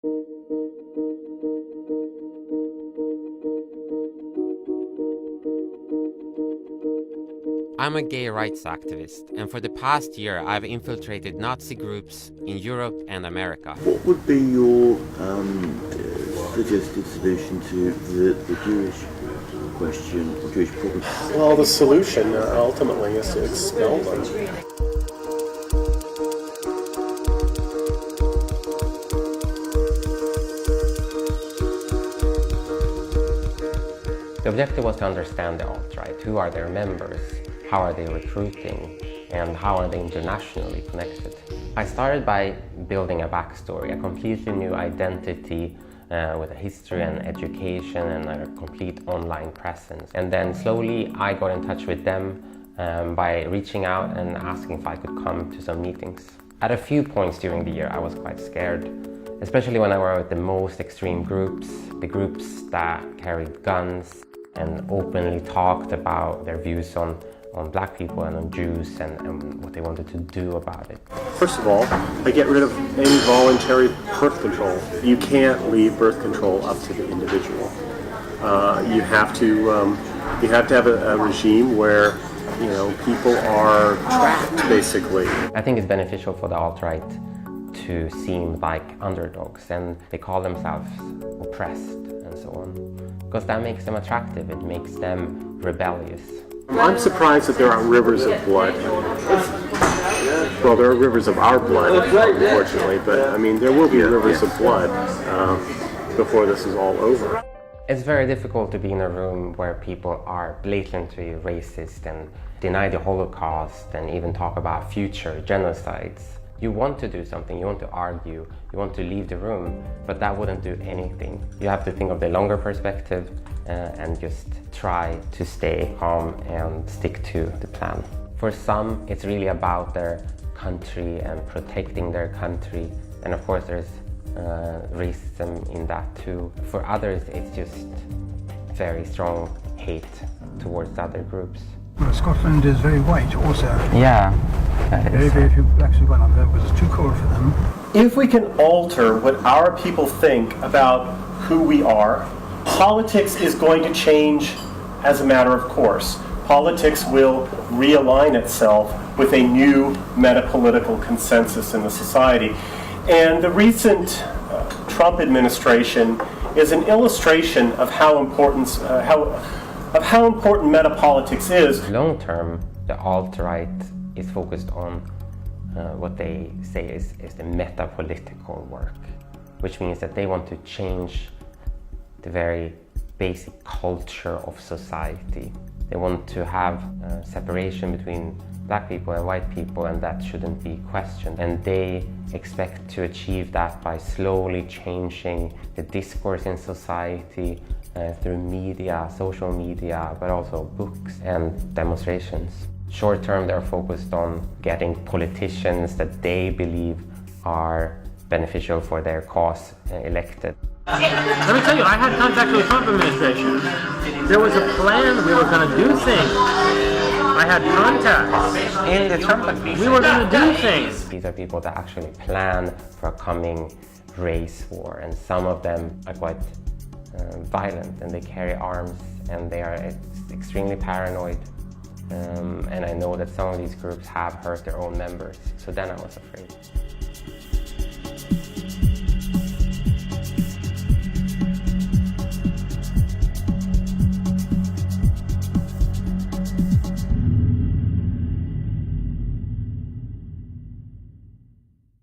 I'm a gay rights activist, and for the past year I've infiltrated Nazi groups in Europe and America. What would be your suggested solution to the Jewish question, or Jewish problem? Well, the solution ultimately is to expel them. The objective was to understand the alt-right. Who are their members? How are they recruiting? And how are they internationally connected? I started by building a backstory, a completely new identity with a history and education and a complete online presence. And then slowly I got in touch with them by reaching out and asking if I could come to some meetings. At a few points during the year I was quite scared, especially when I were with the most extreme groups, the groups that carried guns and openly talked about their views on black people and on Jews and what they wanted to do about it. First of all, I get rid of any voluntary birth control. You can't leave birth control up to the individual. You have to have a regime where people are trapped, basically. I think it's beneficial for the alt-right to seem like underdogs, and they call themselves oppressed and so on, because that makes them attractive. It makes them rebellious. I'm surprised that there aren't rivers of blood. Well, there are rivers of our blood, unfortunately, but I mean, there will be rivers of blood before this is all over. It's very difficult to be in a room where people are blatantly racist and deny the Holocaust and even talk about future genocides. You want to do something, you want to argue, you want to leave the room, but that wouldn't do anything. You have to think of the longer perspective and just try to stay calm and stick to the plan. For some, it's really about their country and protecting their country, and of course there's racism in that too. For others, it's just very strong hate towards other groups. Well, Scotland is very white also. Yeah. Very few blacks have gone up there because it's too cold for them. If we can alter what our people think about who we are, politics is going to change as a matter of course. Politics will realign itself with a new meta-political consensus in the society. And the recent Trump administration is an illustration of how important meta-politics is. Long term, the alt-right is focused on what they say is the meta-political work, which means that they want to change the very basic culture of society. They want to have separation between black people and white people, and that shouldn't be questioned. And they expect to achieve that by slowly changing the discourse in society through media, social media, but also books and demonstrations. Short term, they're focused on getting politicians that they believe are beneficial for their cause elected. Let me tell you, I had contact with the Trump administration. There was a plan, we were going to do things. I had contacts in the Trump administration. We were going to do things. These are people that actually plan for a coming race war, and some of them are quite violent, and they carry arms, and they are extremely paranoid. And I know that some of these groups have hurt their own members, so then I was afraid.